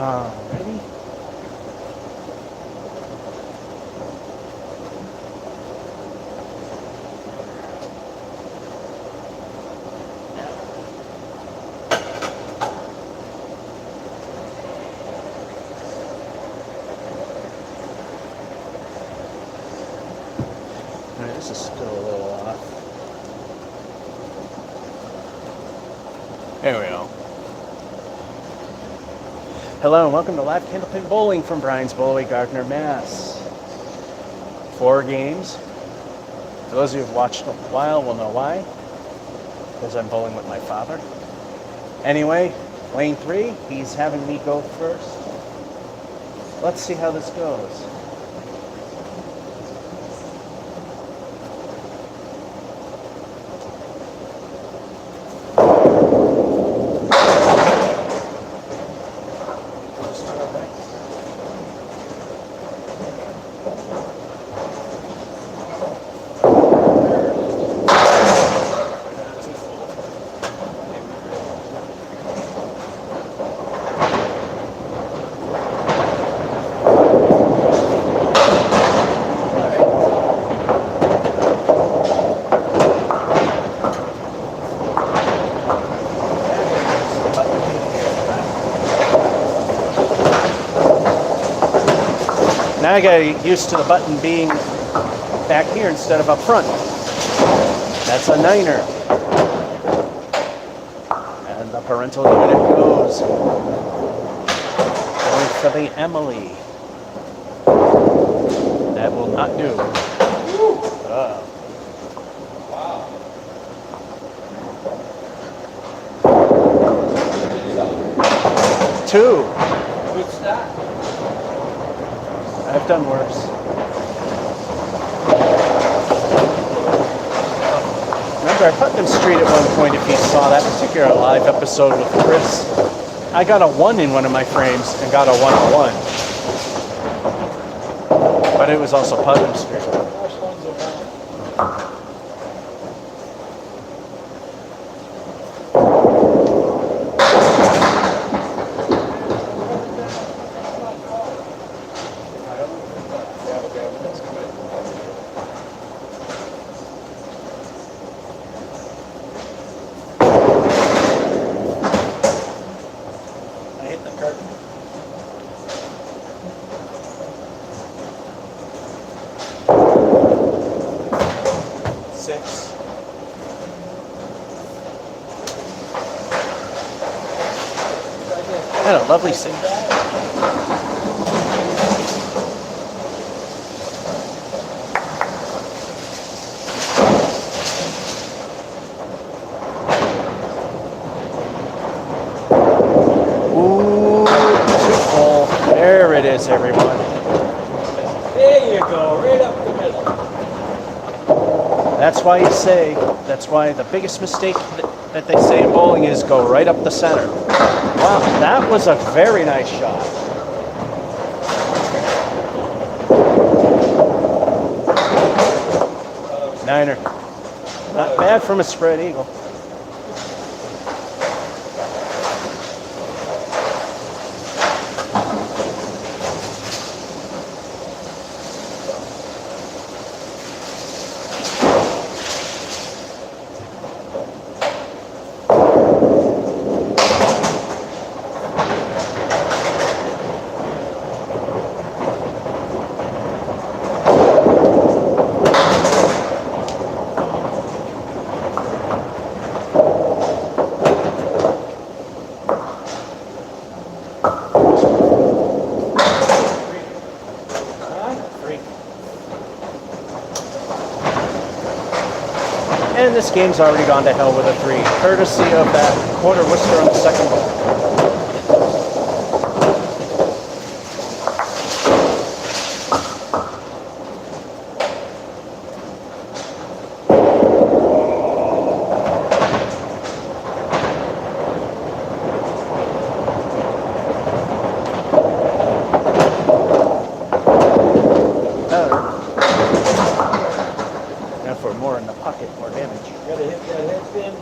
Ready? Alright, this is still a little off. There we go. Hello and welcome to live candlepin bowling from Brian's Bowlaway, Gardner, Mass. 4 games. For those of you who've watched a while will know why. Because I'm bowling with my father. Anyway, lane 3, he's having me go first. Let's see how this goes. Now I gotta get used to the button being back here instead of up front. That's a 9er. And the parental unit goes. Going for the Emily. That will not do. Wow. 2. Good start. I've done worse. Remember, I Putnam Street at one point, if you saw that particular live episode with Chris, I got a 1 in one of my frames and got a 101. But it was also Putnam Street. And a lovely scene. Ooh, too full. There it is, everyone. There you go, right up the middle. That's why that's why the biggest mistake that they say in bowling is go right up the center. Wow, that was a very nice shot. Niner. Not bad from a spread eagle. And this game's already gone to hell with a 3, courtesy of that quarter Worcester on the second ball. Now for more in the pocket, more damage. Gotta hit that head pin.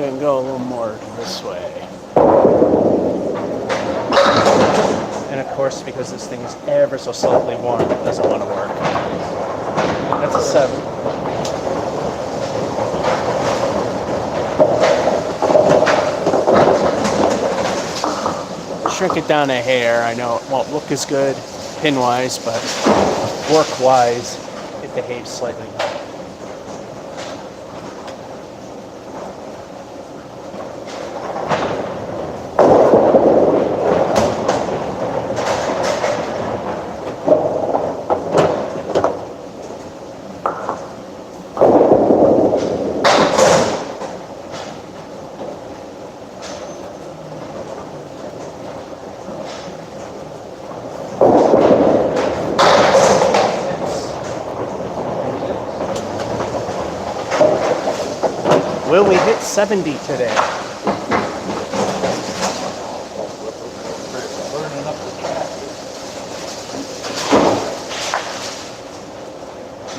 And go a little more this way. course, because this thing is ever so slightly warm, it doesn't want to work. That's a 7. Shrink it down a hair. I know it won't look as good pin-wise, but work-wise, it behaves slightly better. Will we hit 70 today? Burning up the track.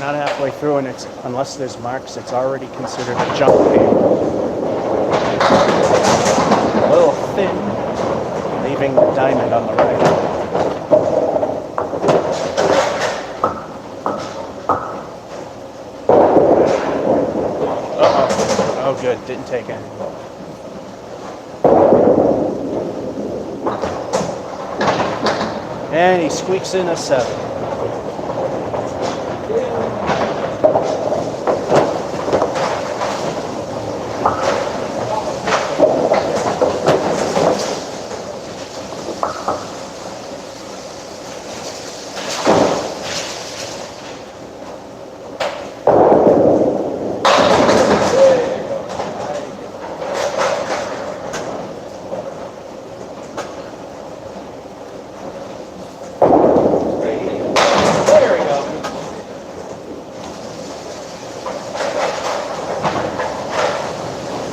Not halfway through, and it's unless there's marks, it's already considered a junk game. A little thin, leaving the diamond on the right. Oh, good. Didn't take any. And he squeaks in a 7.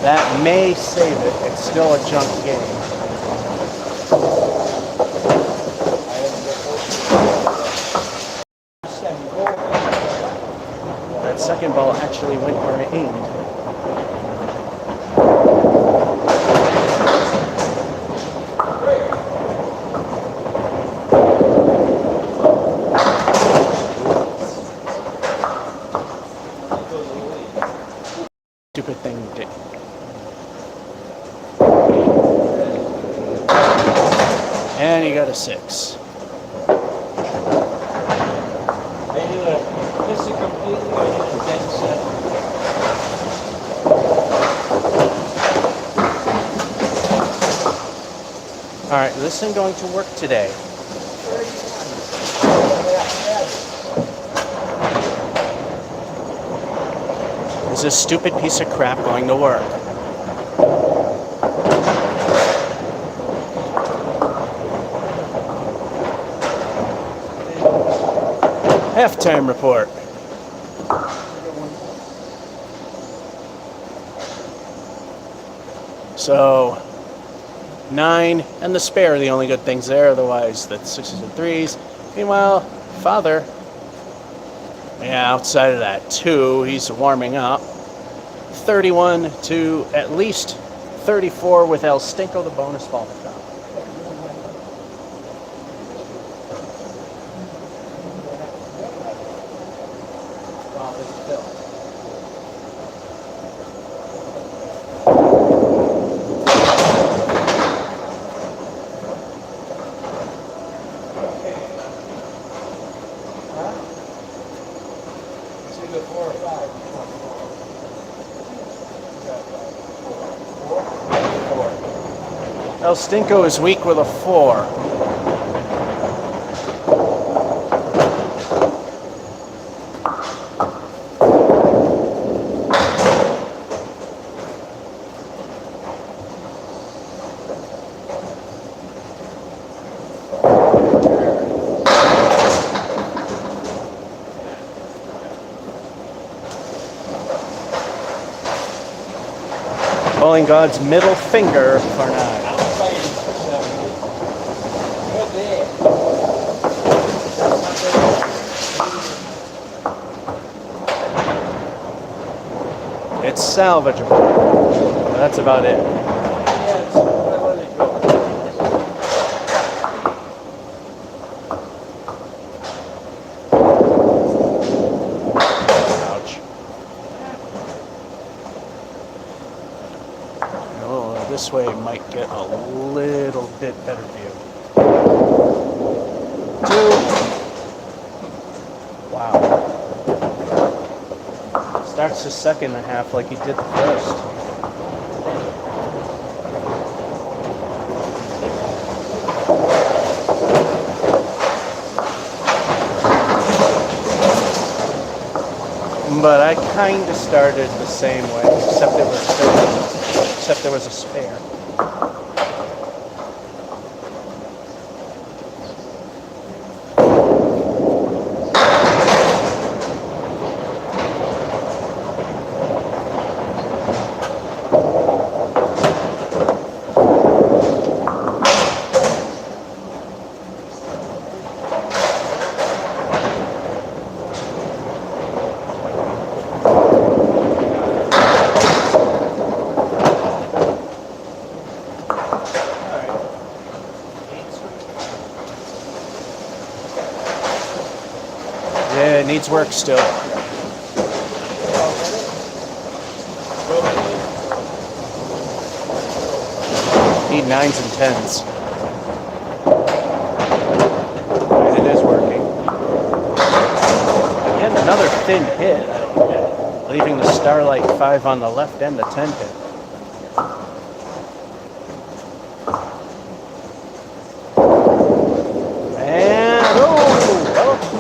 That may save it. It's still a junk game. That second ball actually went where it aimed. Stupid thing to do. And he got a 6. This is completely a dead set. All right, this isn't going to work today. Is this stupid piece of crap going to work? Halftime report. So 9 and the spare are the only good things there. Otherwise, that's 6s and 3s. Meanwhile, father, yeah, outside of that, 2, he's warming up. 31 to at least 34 with El Stinko, the bonus ball to come. El Stinko is weak with a 4. Bowling God's middle finger for 9. It's salvageable. But that's about it. this way might get a little bit better view. 2. Wow. Starts the second half like he did the first. But I kind of started the same way, except there was a spare. Yeah, it needs work still. Need 9s and 10s. And it is working. Again, another thin hit, leaving the Starlight 5 on the left and the 10 hit.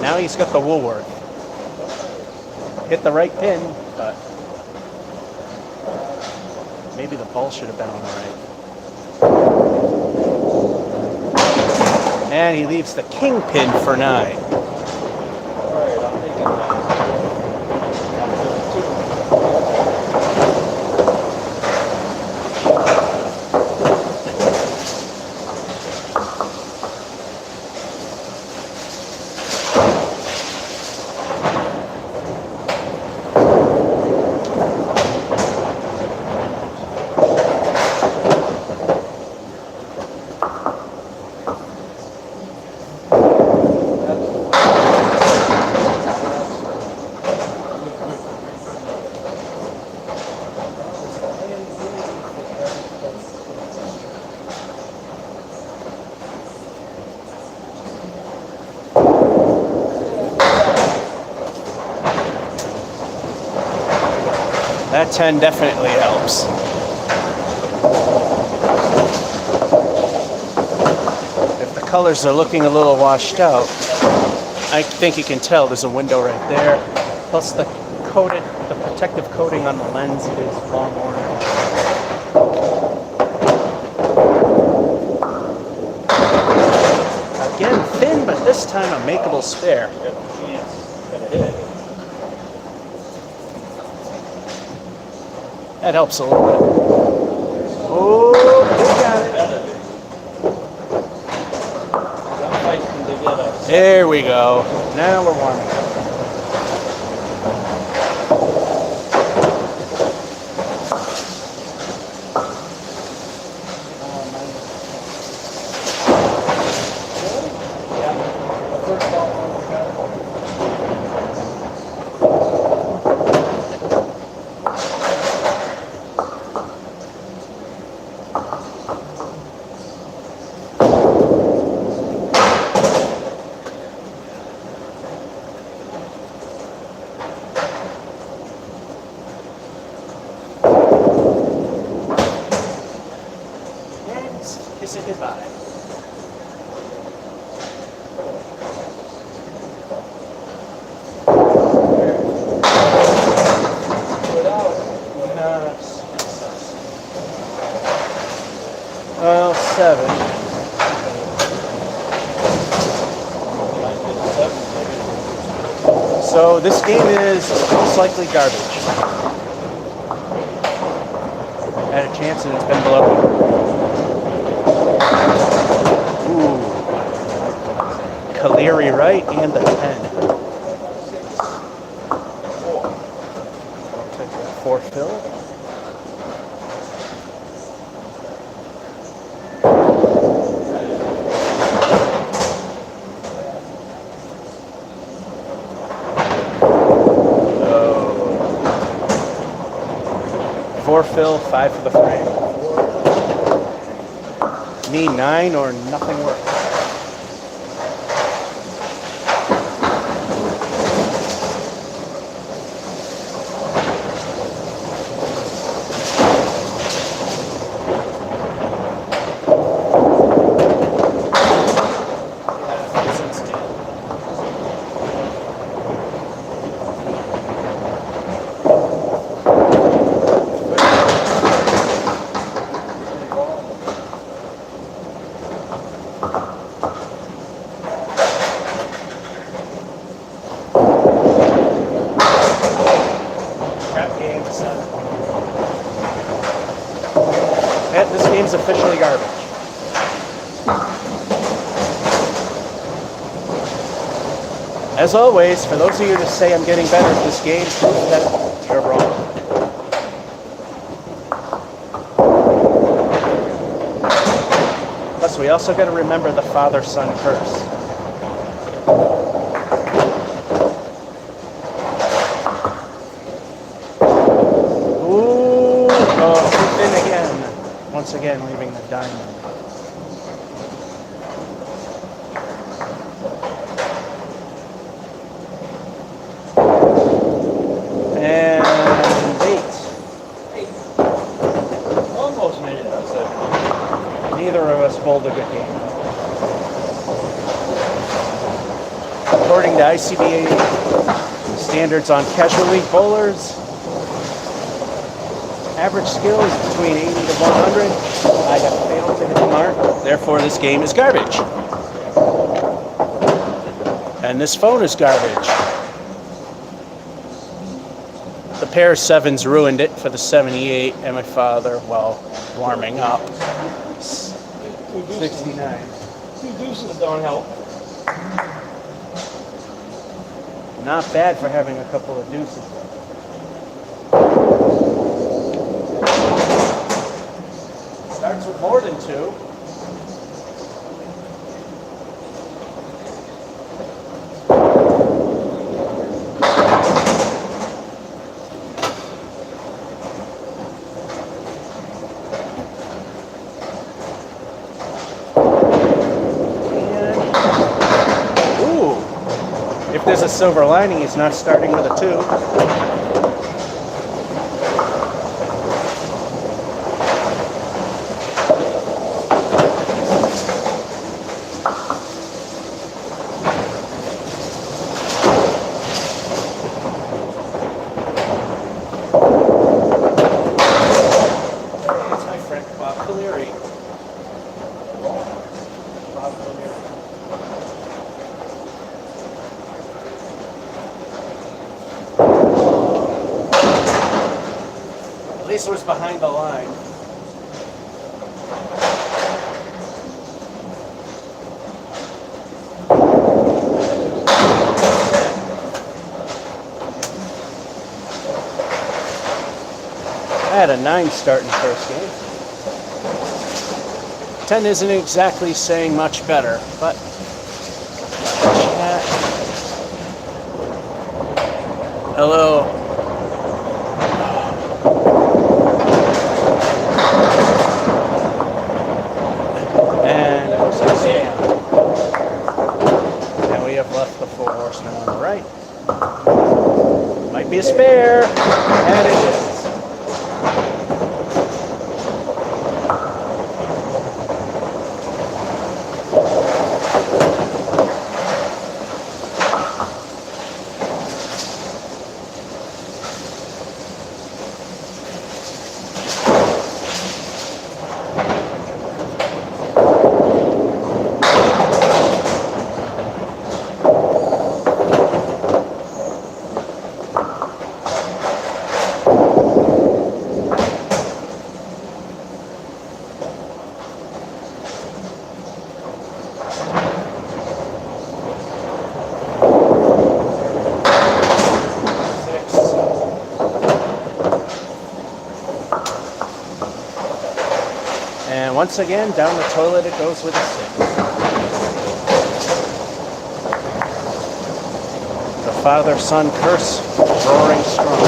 Now he's got the Woolworth. Hit the right pin, but maybe the ball should have been on the right. And he leaves the king pin for 9. Alright, I'm taking that. That 10 definitely helps. If the colors are looking a little washed out, I think you can tell there's a window right there. Plus the protective coating on the lens is long orange. Again, thin, but this time a makeable spare. That helps a little bit. Oh, we got it. There we go. Now we're warming up. Kiss it goodbye. Well, 7. So this game is most likely garbage. Had a chance and it's been below. Ooh. Caleri right and the 10. I'll take that 4 fill. Oh. 4 fill, 5 for the frame. me 9 or nothing works. This game's officially garbage. As always, for those of you that say I'm getting better at this game, that you're wrong. Plus, we also got to remember the father-son curse. Ooh, oh, too thin again. Once again, leaving the diamond. And 8. Almost made it. That's it. Neither of us bowled a good game. According to ICBA standards on casual league bowlers, average skill is between 80 to 100. I have failed to hit the mark. Therefore, this game is garbage. And this phone is garbage. The pair of 7s ruined it for the 78, and my father, well, warming up. 69. 2 deuces don't help. Not bad for having a couple of deuces. Starts with more than 2. If there's a silver lining, he's not starting with a 2. At least it was behind the line. I had a 9 start in the first game. 10 isn't exactly saying much better, but hello. And we have left the 4 horsemen on the right. Might be a spare, and it is. And once again, down the toilet it goes with a 6. The father-son curse roaring strong.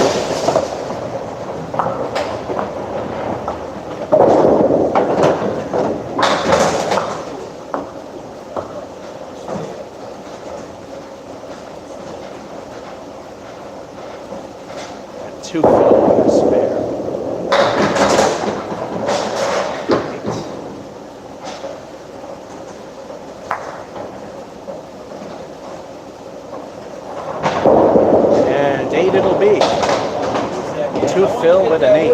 2 fill on the spare. And 8 it'll be. 2 fill with an 8.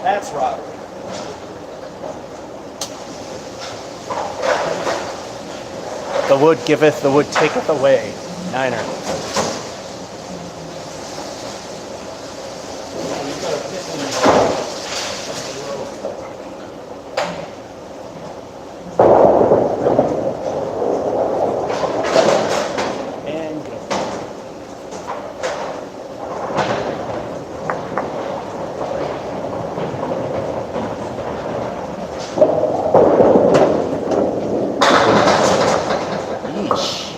That's robbery. The wood giveth, the wood taketh away. Niner. And go. Yeesh.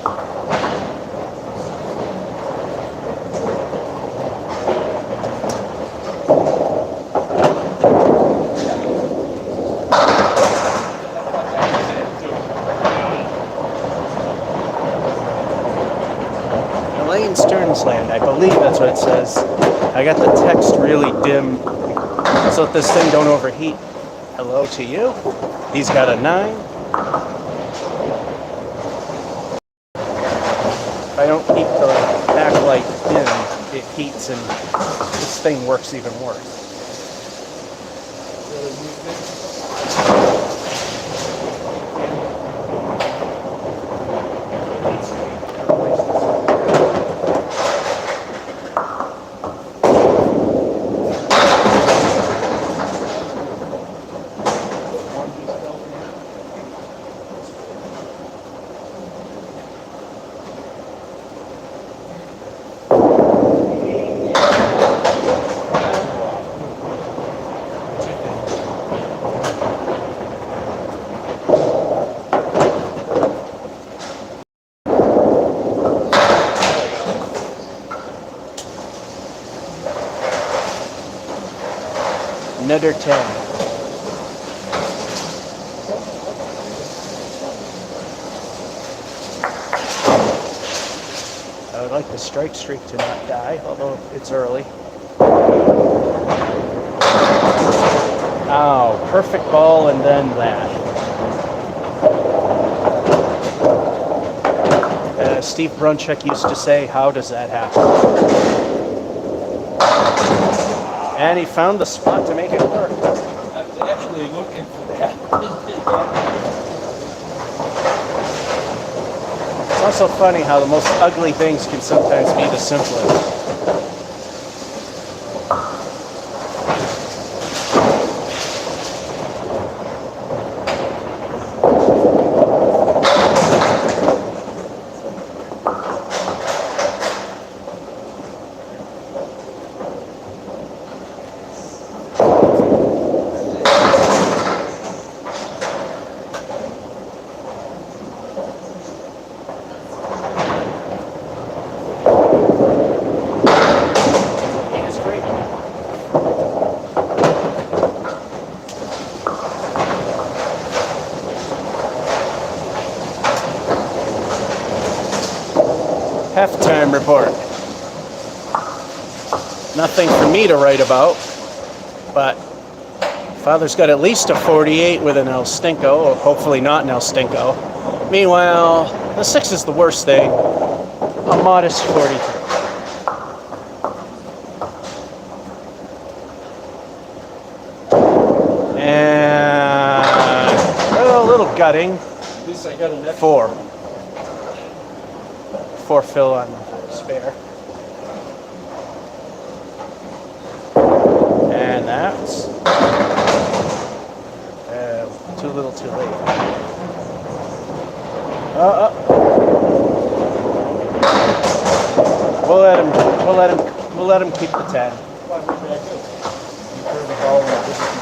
Elaine Stearns Land, I believe that's what it says. I got the text really dim so that this thing don't overheat. Hello to you. He's got a 9. If I don't keep the backlight in, it heats and this thing works even worse. Another 10. I would like the strike streak to not die, although it's early. Ow, perfect ball and then that. Steve Bruncheck used to say, how does that happen? And he found the spot to make it work. I was actually looking for that. It's also funny how the most ugly things can sometimes be the simplest. Halftime report. Nothing for me to write about, but Father's got at least a 48 with an El Stinko, or hopefully not an El Stinko. Meanwhile, the 6 is the worst thing. A modest 43. And a little gutting. At least I got an extra 4. 4 fill on the spare. That's too little, too late. We'll let him keep the 10. Why would I do? You threw the ball in the business.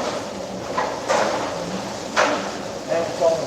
And it's all.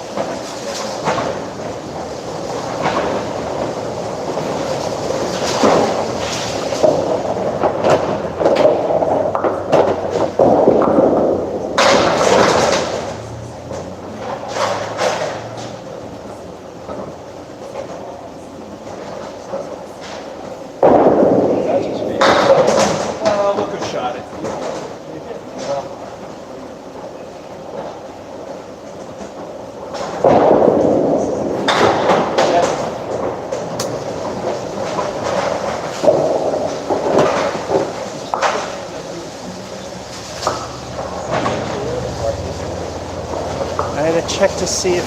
Check to see if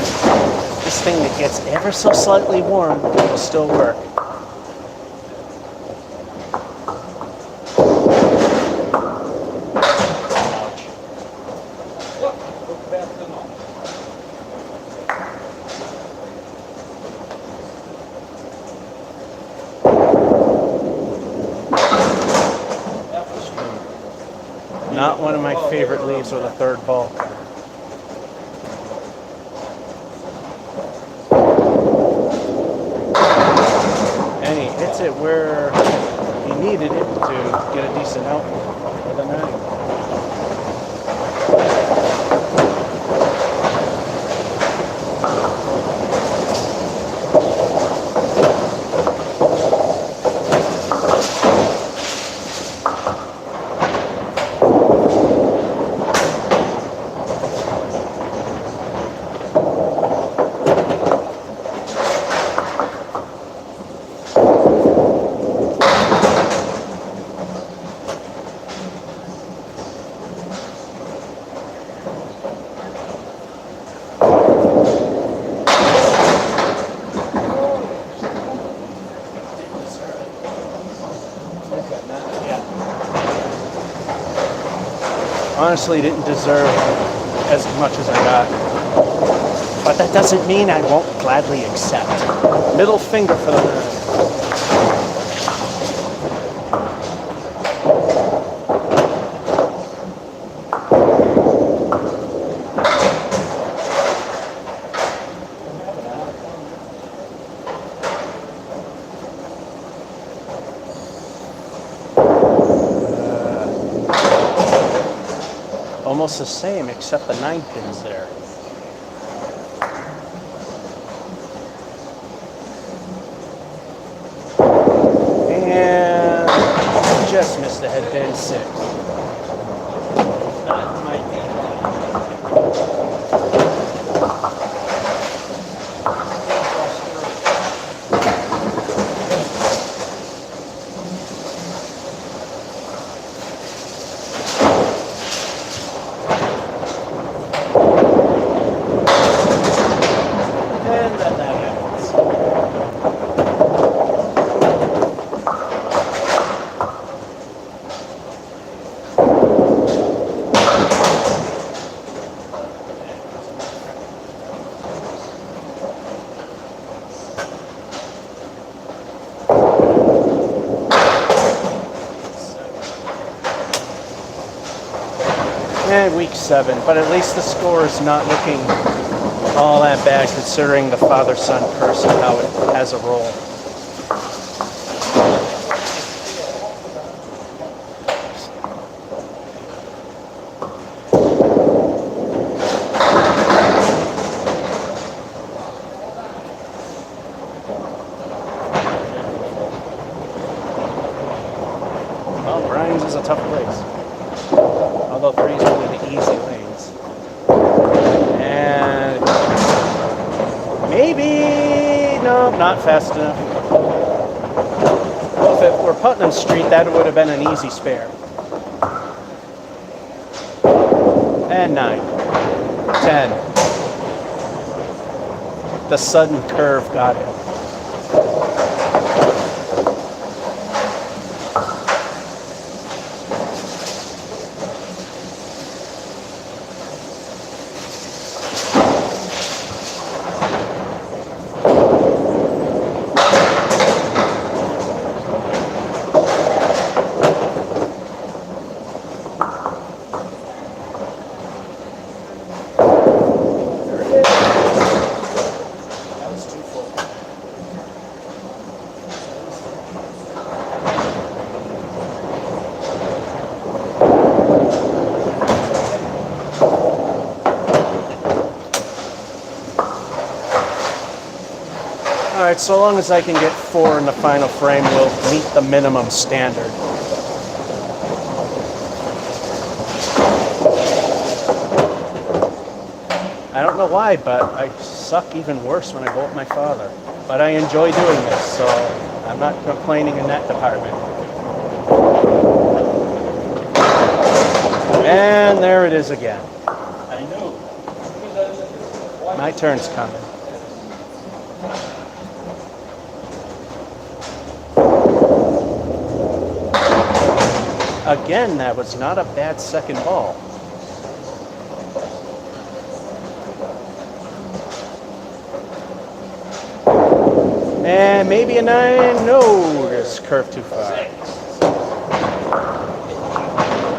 this thing that gets ever so slightly warm will still work. Not one of my favorite leaves with a third ball. Hits it where he needed it to get a decent out for the 9. Honestly, didn't deserve as much as I got. But that doesn't mean I won't gladly accept. Middle finger for the 9. Almost the same, except the 9 pin's there. And just missed the head pin 6. Not my And week 7, but at least the score is not looking all that bad considering the father-son curse and how it has a roll. Well, Brian's is a tough place. Although 3 is one of the easy lanes. And maybe, no, not fast enough. Well, if it were Putnam Street, that would have been an easy spare. And 9, 10. The sudden curve got it. All right, so long as I can get 4 in the final frame, we'll meet the minimum standard. I don't know why, but I suck even worse when I go with my father. But I enjoy doing this, so I'm not complaining in that department. And there it is again. I knew. My turn's coming. Again, that was not a bad second ball. And maybe a 9. No, just curved too far.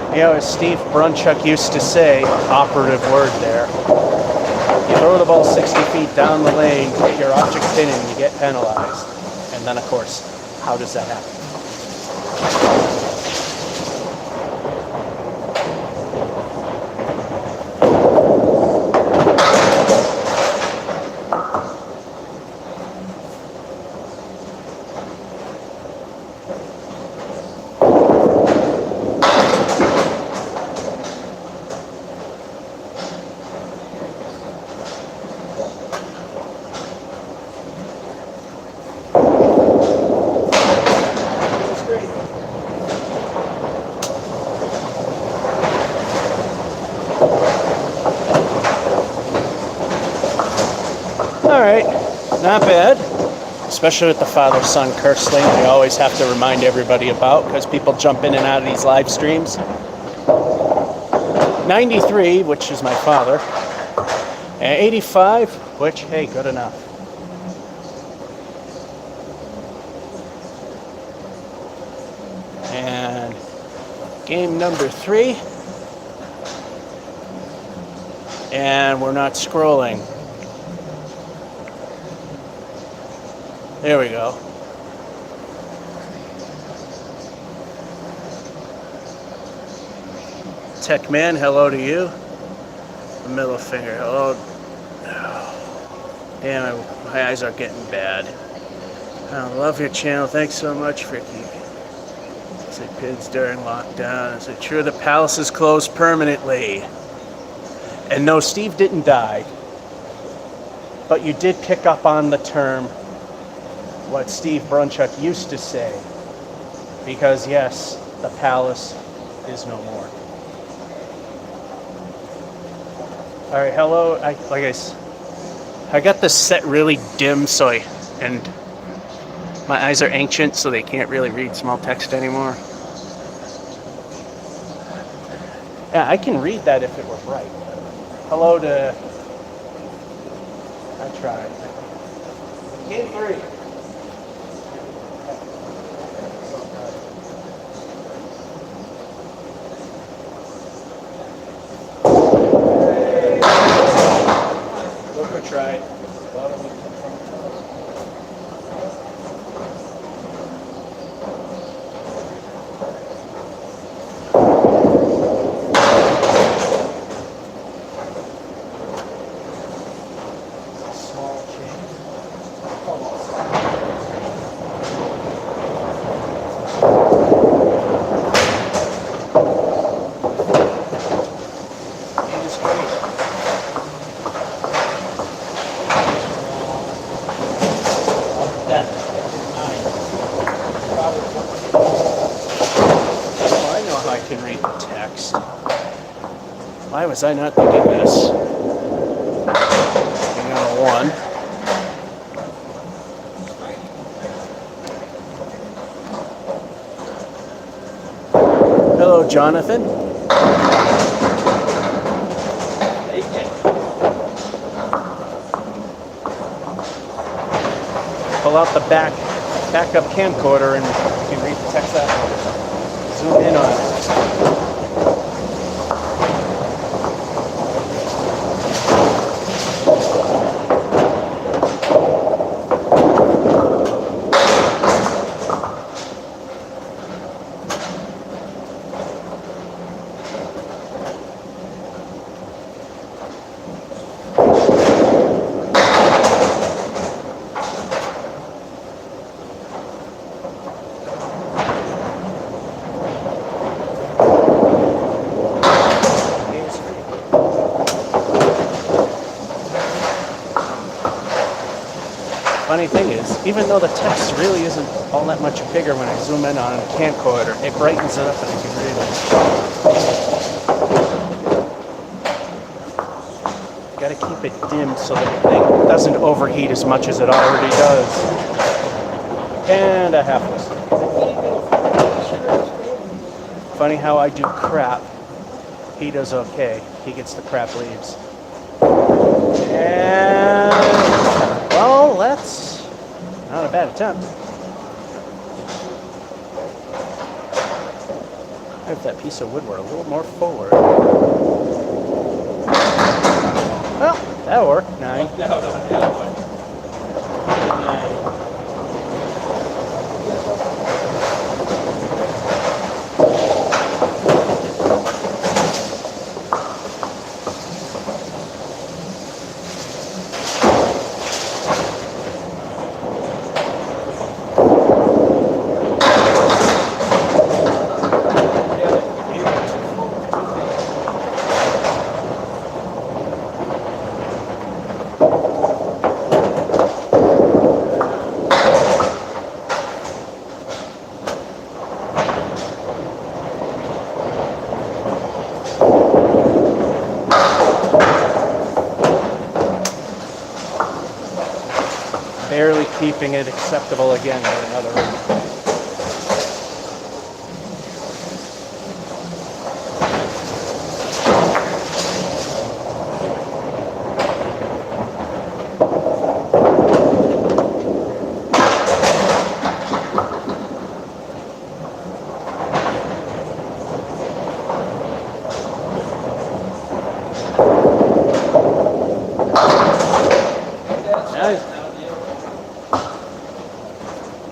You know, as Steve Brunchuk used to say, operative word there. You throw the ball 60 feet down the lane, hit your object pin, and you get penalized. And then, of course, how does that happen? Not bad, especially with the father-son curse lane I always have to remind everybody about because people jump in and out of these live streams. 93, which is my father, and 85, which, hey, good enough. And game number 3, and we're not scrolling. There we go. Tech Man, hello to you. The middle finger, hello. Damn, my eyes are getting bad. I love your channel. Thanks so much, Ricky. Say PIDs during lockdown. Is it true the palace is closed permanently? And no, Steve didn't die. But you did pick up on the term what Steve Brunchuk used to say, because yes, the palace is no more. All right, hello. I got this set really dim, and my eyes are ancient, so they can't really read small text anymore. Yeah, I can read that if it were bright. Hello to. I tried. Game 3. Tried. Small change. Why was I not thinking this? Hang on a 1. Hello, Jonathan. Pull out the backup camcorder and you can read the text out. Zoom in on it. Funny thing is, even though the text really isn't all that much bigger when I zoom in on a camcorder, it brightens it up and I can read it. Gotta keep it dimmed so that the thing doesn't overheat as much as it already does. And a half whistle. Funny how I do crap. He does okay. He gets the crap leaves. And, well, that's not a bad attempt. If that piece of wood were a little more forward. Well, that worked. 9. Barely keeping it acceptable again with another one.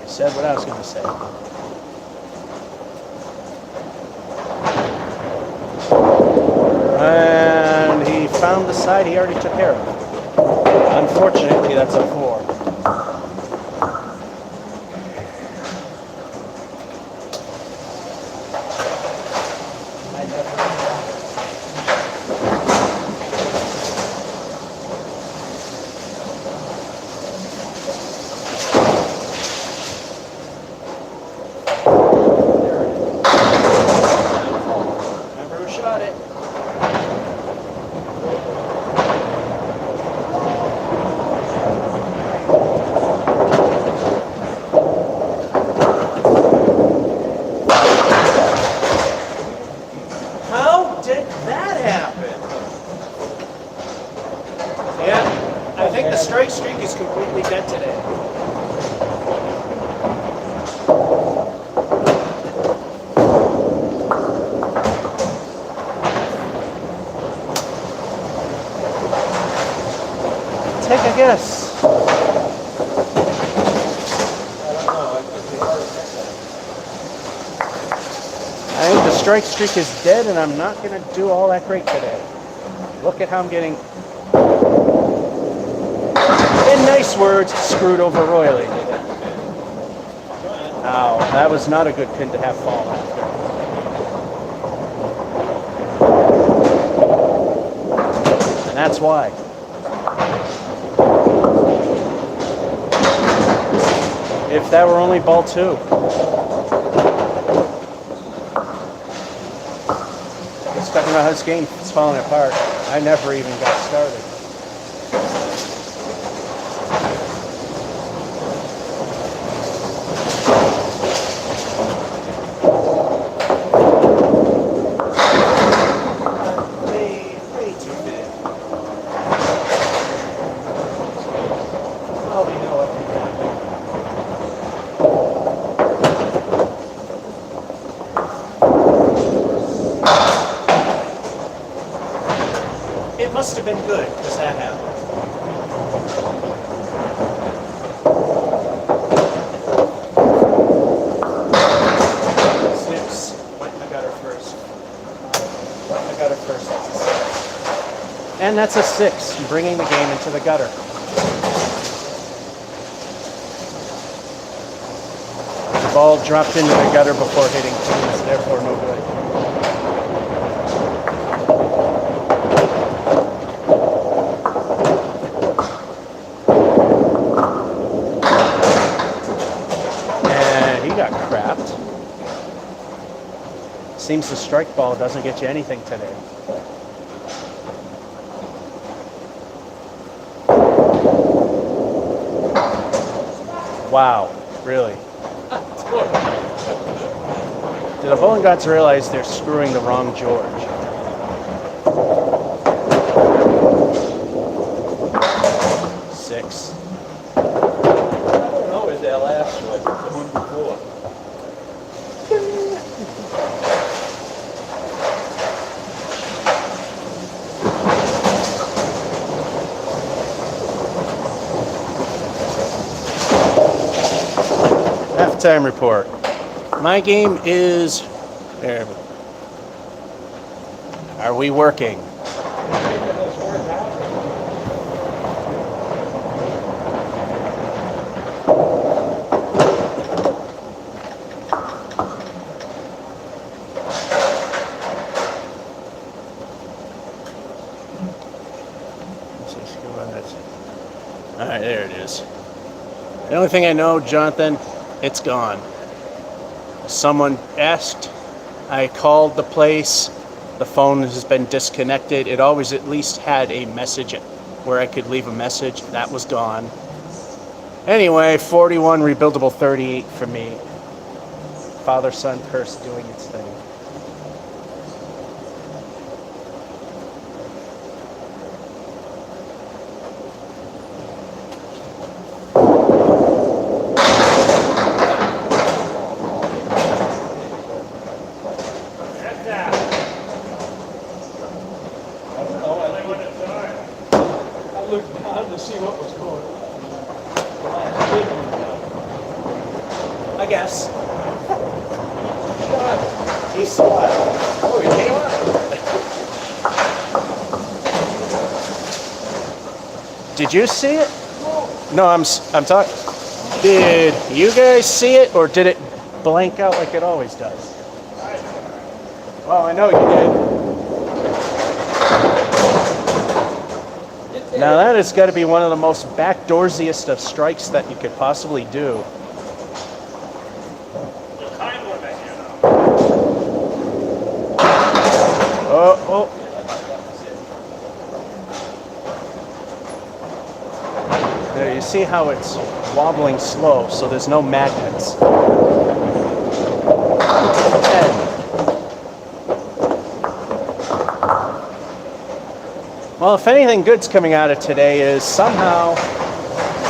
Said what I was going to say. And he found the side he already took care of. Unfortunately, that's a 4. I think the strike streak is completely dead today. Take a guess. I think the strike streak is dead, and I'm not going to do all that great today. Look at how I'm getting, in nice words, screwed over royally. Ow, that was not a good pin to have fall after. And that's why. If that were only ball 2. Just talking about how this game is falling apart. I never even got started. Way too big. Oh, you know what? It must have been good, because that happened. Snips. Went in the gutter first. Went in the gutter first. That's a 6. And that's a 6, bringing the game into the gutter. The ball dropped into the gutter before hitting tees, therefore no good. Seems the strike ball doesn't get you anything today. Wow, really? Do the bowling gods realize they're screwing the wrong George? Six. I don't know, is that last one, the one before? Halftime report. My game is. There. Are we working? All right, there it is. The only thing I know, Jonathan, it's gone. Someone asked, I called the place, the phone has been disconnected. It always at least had a message where I could leave a message. That was gone. Anyway, 41, rebuildable 38 for me. Father-son curse doing its thing. I guess. He saw it. Oh, he came up. Did you see it? No, I'm talking. Did you guys see it, or did it blank out like it always does? Well, I know you did. Now that has got to be one of the most backdoorsiest of strikes that you could possibly do. Oh. There, you see how it's wobbling slow, so there's no magnets. 10. Well, if anything good's coming out of today is somehow,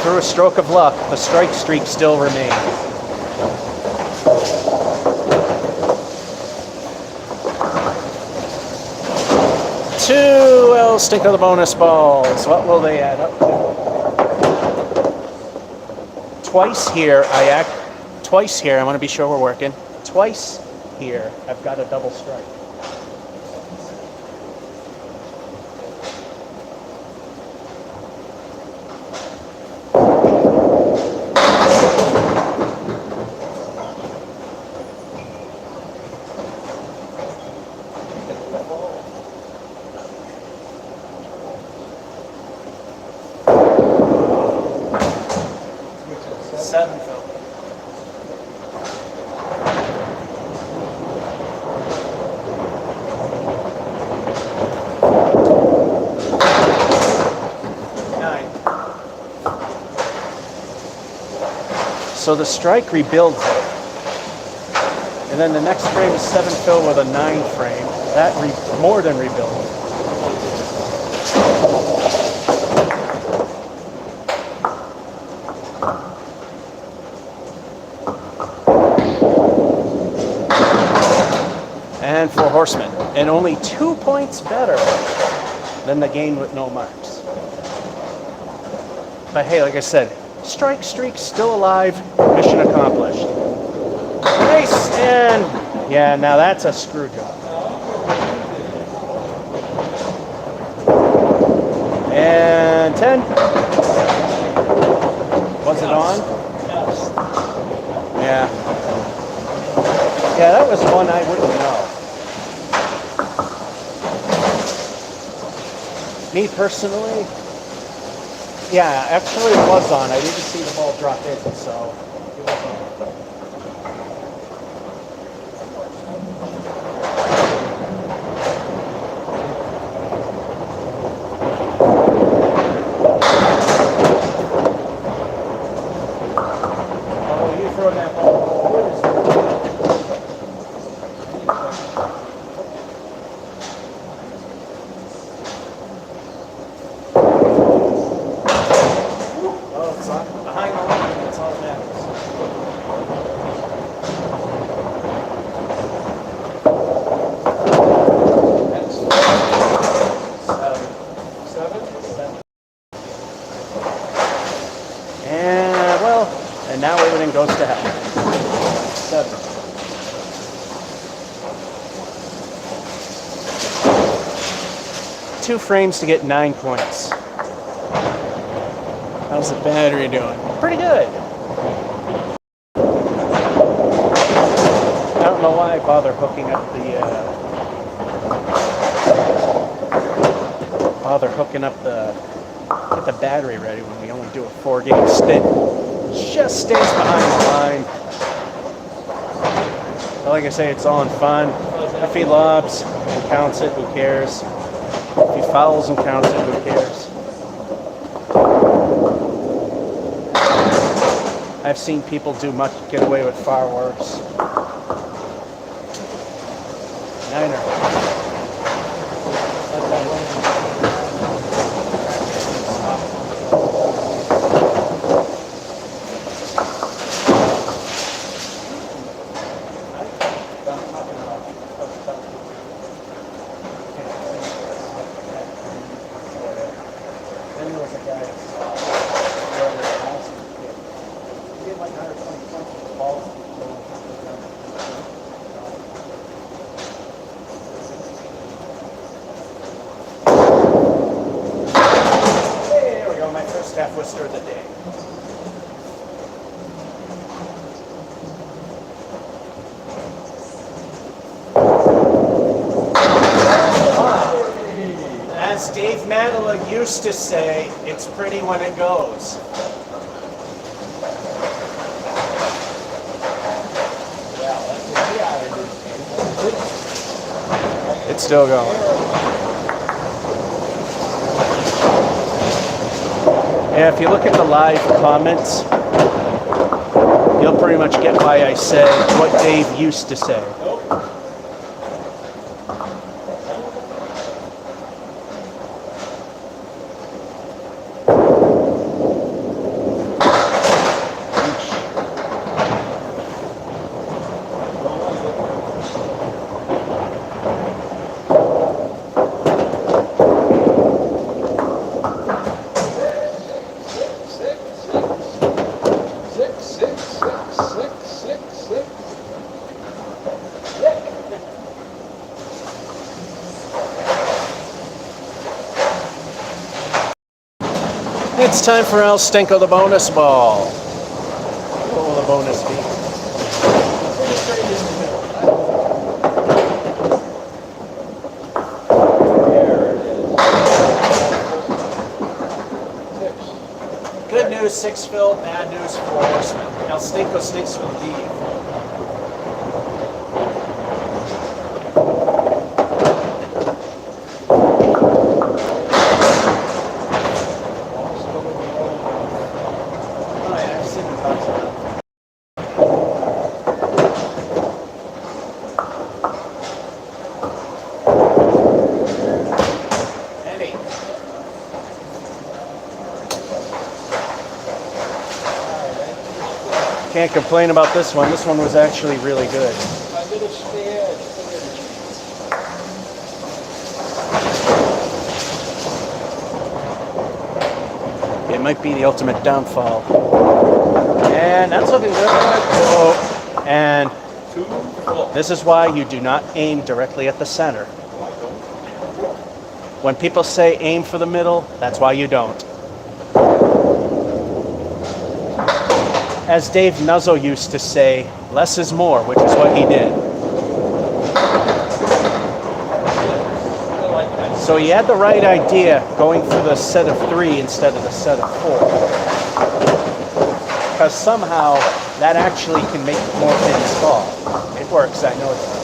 through a stroke of luck, the strike streak still remains. Two, well, stick of the bonus balls. What will they add up to? Twice here, I want to be sure we're working. Twice here, I've got a double strike. So the strike rebuilds it. And then the next frame is 7 fill with a 9 frame. That more than rebuilds. And 4 horsemen. And only 2 points better than the game with no marks. But hey, like I said, strike streak still alive, mission accomplished. Nice, and yeah, now that's a screw job. And 10. Was it on? Yeah. Yeah, that was one I wouldn't know. Me personally, yeah, actually it was on. I didn't see the ball drop in, so it was on. behind the line, that's all that matters. And, well, and now everything goes to hell. 7. Two frames to get 9 points. How's the battery doing? Pretty good. I don't know why I bother hooking up get the battery ready when we only do a 4-game stint. Just stays behind the line. But like I say, it's all in fun. If he lobs and counts it, who cares? If he fouls and counts it, who cares? I've seen people get away with far worse. Niner. Staff Worcester of the day. As Dave Madela used to say, it's pretty when it goes. It's still going. Yeah, if you look at the live comments, you'll pretty much get why I said what Dave used to say. It's time for El Stinko, the bonus ball. What will the bonus be? Good news, 6 fill. Bad news, 4 horsemen. El Stinko stinks for the lead. Can't complain about this one. This one was actually really good. It might be the ultimate downfall. And that's looking good. Oh, and this is why you do not aim directly at the center. When people say aim for the middle, that's why you don't. As Dave Nuzzo used to say, less is more, which is what he did. So he had the right idea going for the set of 3 instead of the set of 4. Because somehow that actually can make more pins fall. It works, I know it does.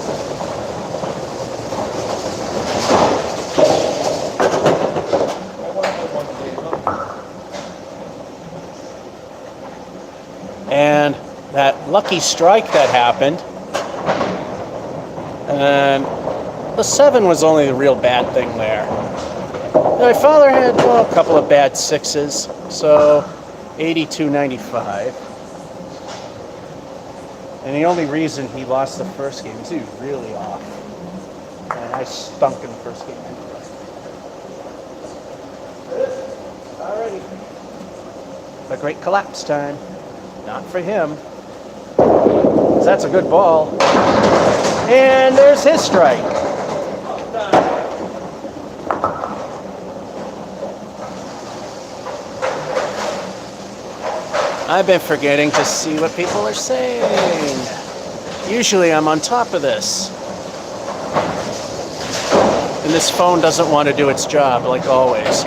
And that lucky strike that happened, and the 7 was only the real bad thing there. My father had a couple of bad 6s, so 82.95. And the only reason he lost the first game is he was really off. And I stunk in the first game anyway. Alrighty. A great collapse time. Not for him. 'Cause that's a good ball. And there's his strike. I've been forgetting to see what people are saying. Usually I'm on top of this. And this phone doesn't want to do its job, like always.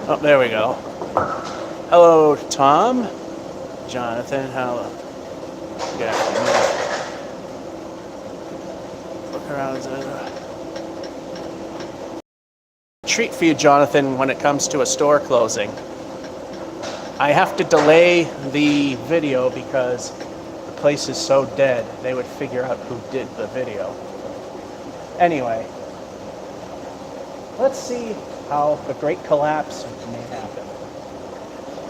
Oh, there we go. Hello, Tom. Jonathan, hello. Yeah. Look around. Treat for you, Jonathan, when it comes to a store closing. I have to delay the video because the place is so dead, they would figure out who did the video. Anyway, let's see how the great collapse may happen.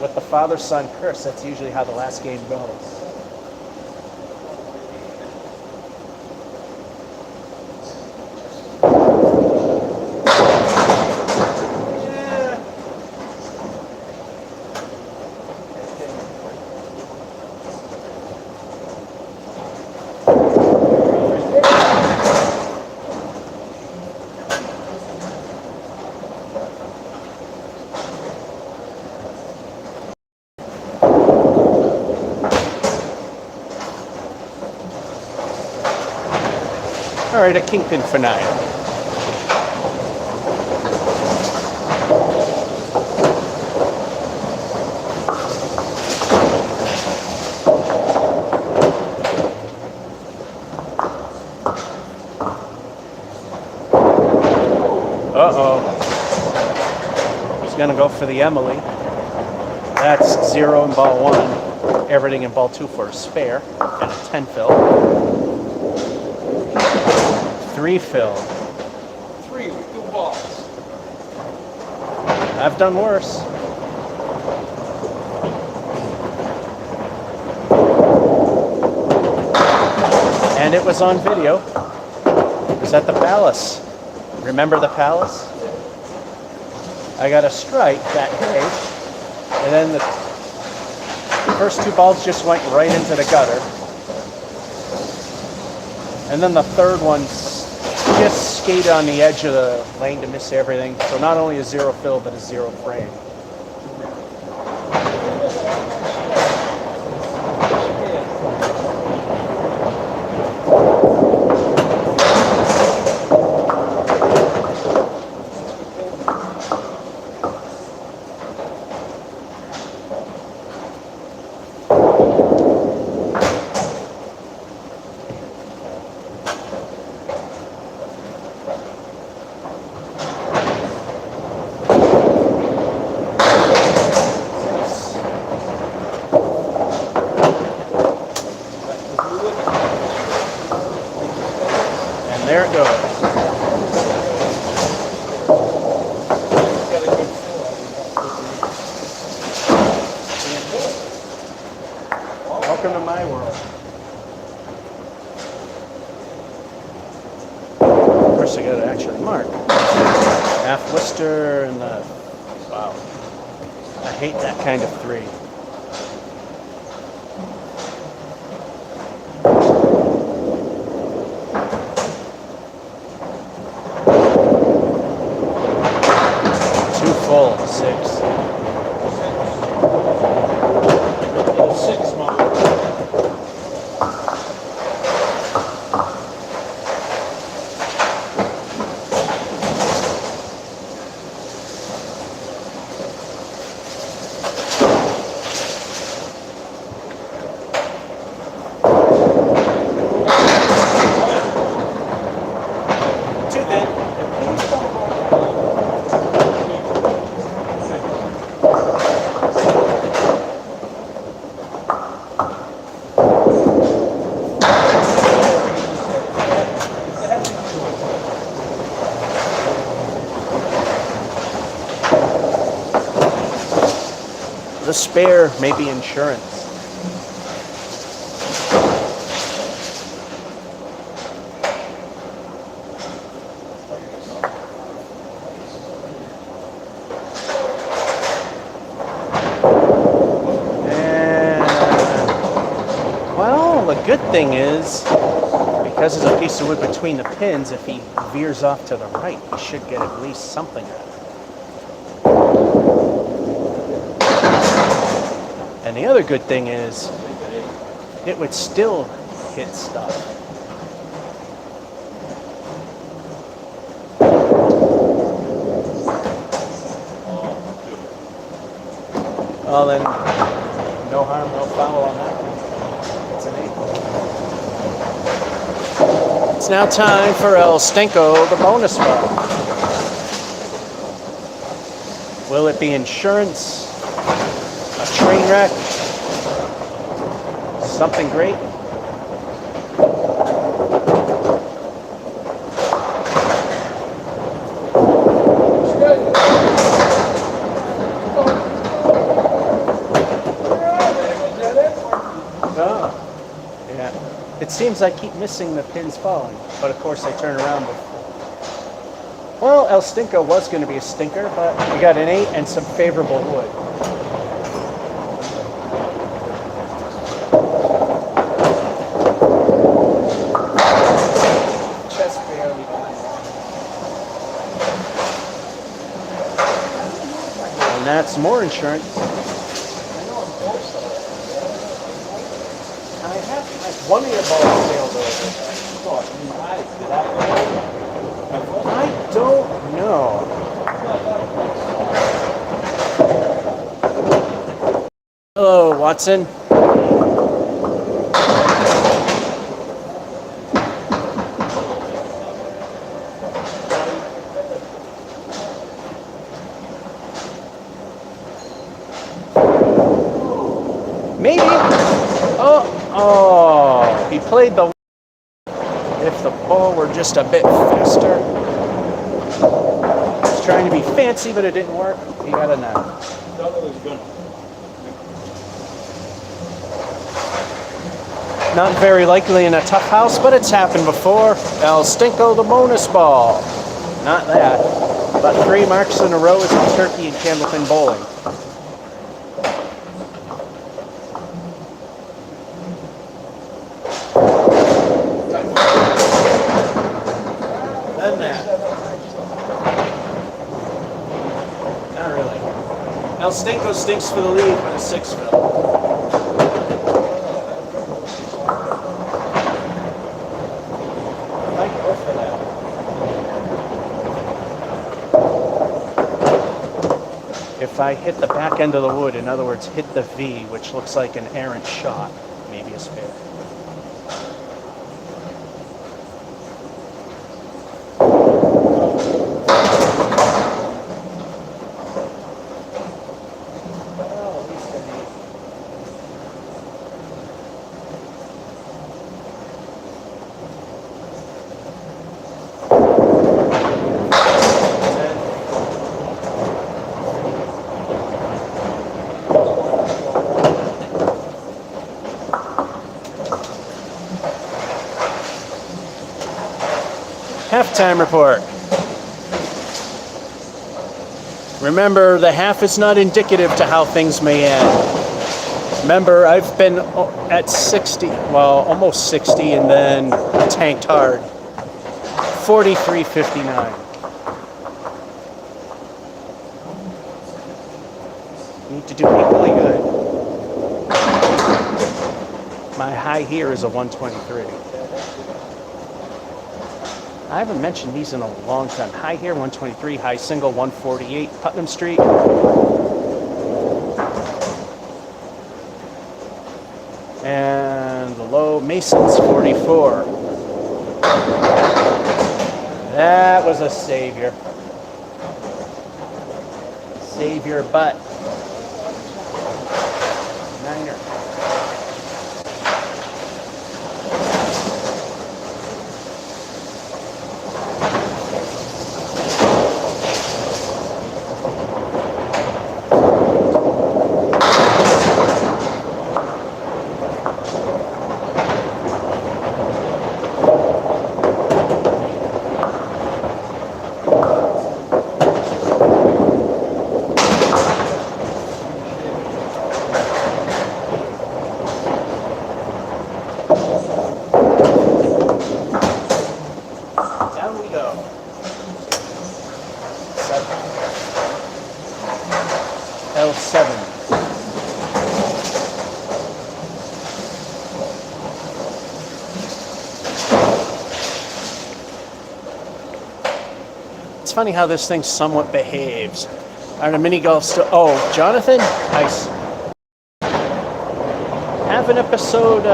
With the father-son curse, that's usually how the last game goes. All right, a kingpin for 9. Uh-oh. He's gonna go for the Emily. That's 0 in ball 1. Everything in ball 2 for a spare. And a 10 fill. 3 filled. 3 with 2 balls. I've done worse. And it was on video. It was at the Palace. Remember the Palace? I got a strike that day, and then the first 2 balls just went right into the gutter. And then the third one just skated on the edge of the lane to miss everything. So not only a 0 fill, but a 0 frame. There it goes. Welcome to my world. Of course, I got to actually mark. Half Worcester and the... Wow. I hate that kind of 3. Full 6. 6 mark. The spare may be insurance. The good thing is, because there's a piece of wood between the pins, if he veers off to the right, he should get at least something out of it. And the other good thing is, it would still hit stuff. Well then, no harm, no foul on that. It's now time for El Stinko, the bonus ball. Will it be insurance? A train wreck? Something great? It seems I keep missing the pins falling, but of course I turn around before. Well, El Stinko was going to be a stinker, but we got an 8 and some favorable wood. Just barely behind. And that's more insurance. One of your balls sailed over. I don't know. Hello, Watson. Maybe. Oh, he played the. If the ball were just a bit faster. He was trying to be fancy, but it didn't work. He got a 9. Not very likely in a tough house, but it's happened before. El Stinko, the bonus ball. Not that. But 3 marks in a row is a turkey in Candlepin bowling. Not really. El Stinko stinks for the lead with a 6 fill. I might go for that. If I hit the back end of the wood, in other words, hit the V, which looks like an errant shot, maybe a spare. Halftime report. Remember, the half is not indicative to how things may end. Remember, I've been at 60, well, almost 60, and then tanked hard. 43.59. Need to do equally good. My high here is a 123. I haven't mentioned these in a long time. High here, 123. High single, 148. Putnam Street. And the low, Mason's 44. That was a savior. Save your butt. Niner. L7. It's funny how this thing somewhat behaves. On a mini golf still. Oh, Jonathan, I have an episode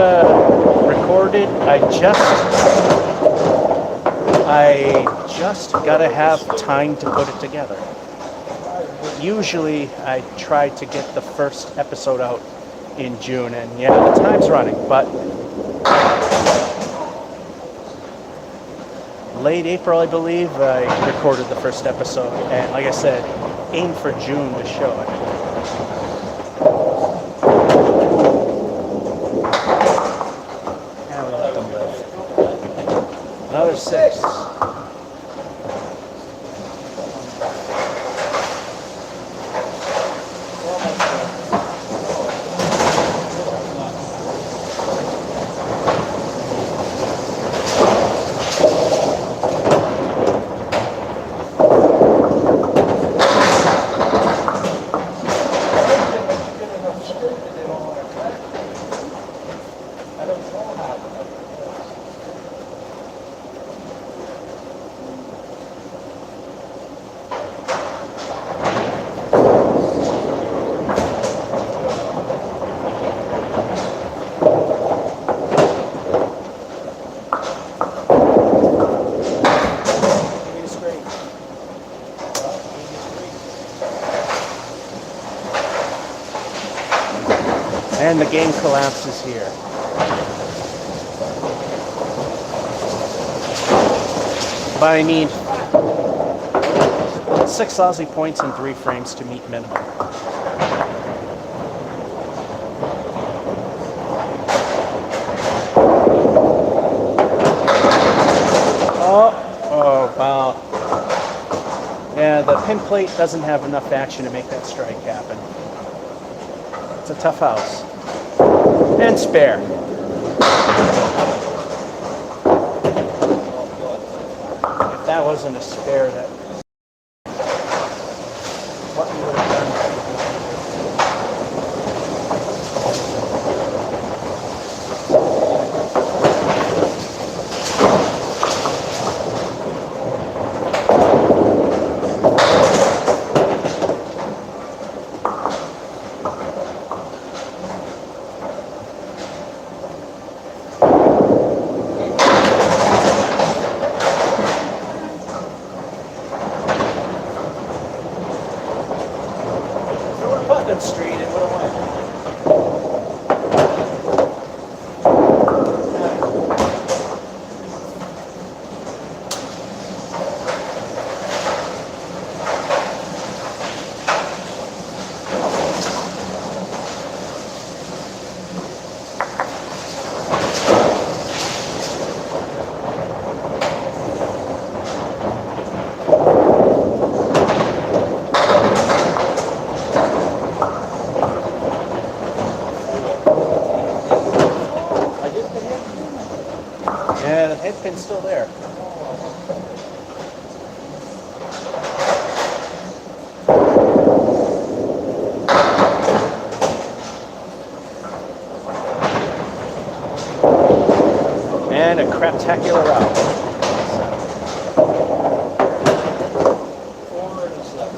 recorded. I just gotta have time to put it together. Usually I try to get the first episode out in June, and yeah, the time's running, but late April, I believe, I recorded the first episode, and like I said, aim for June to show it. Now we let them live. Another 6. And the game collapses here. But I need 6 lousy points and 3 frames to meet minimum. Oh, wow. Yeah, the pin plate doesn't have enough action to make that strike happen. It's a tough house. And spare. If that wasn't a spare, that what we would have done. Street, it would have went. Yeah, the head pin's still there. And a craptacular out. 4 and a 7.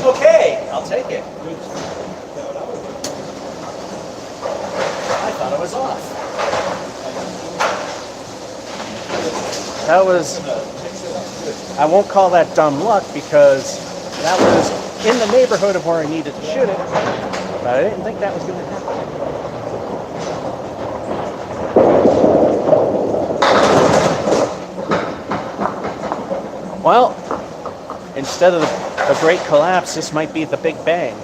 Okay, I'll take it. I thought it was off. That was, I won't call that dumb luck because that was in the neighborhood of where I needed to shoot it, but I didn't think that was going to happen. Well, instead of the great collapse, this might be the big bang.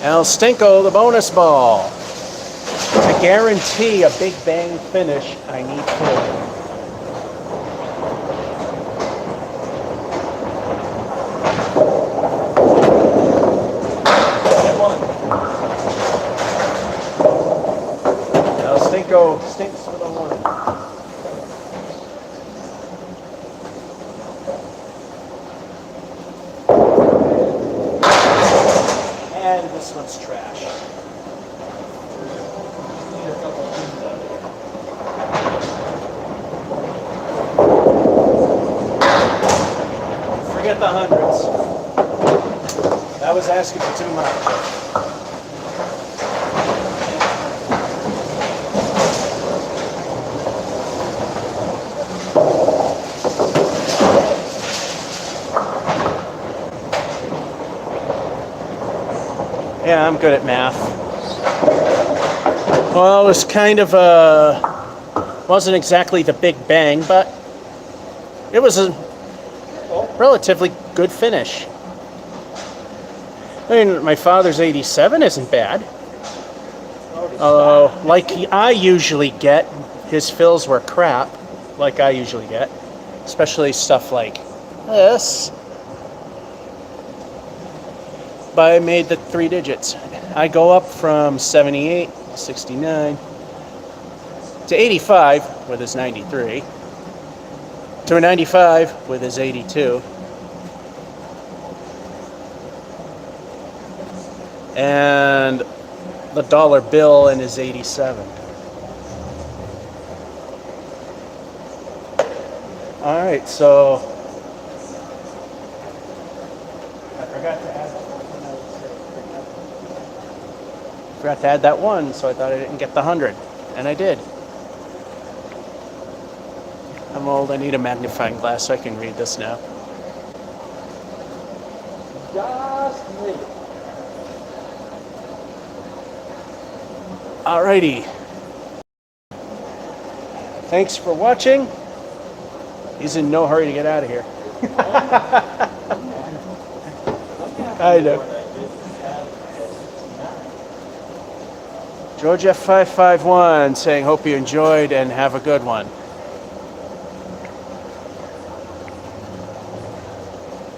El Stinko, the bonus ball. To guarantee a big bang finish, I need four. El Stinko stinks for the one. And this one's trash. Forget the hundreds. That was asking for too much. Yeah, I'm good at math. Well, it was kind of wasn't exactly the big bang, but it was a relatively good finish. I mean, my father's 87 isn't bad. Like I usually get, his fills were crap, like I usually get. Especially stuff like this. But I made the 3 digits. I go up from 78, 69, to 85 with his 93, to a 95 with his 82, and the dollar bill in his 87. All right, so I forgot to add that one, so I thought I didn't get the 100, and I did. I'm old, I need a magnifying glass so I can read this now. Alrighty. Thanks for watching. He's in no hurry to get out of here. I know. George F551 saying, hope you enjoyed and have a good one.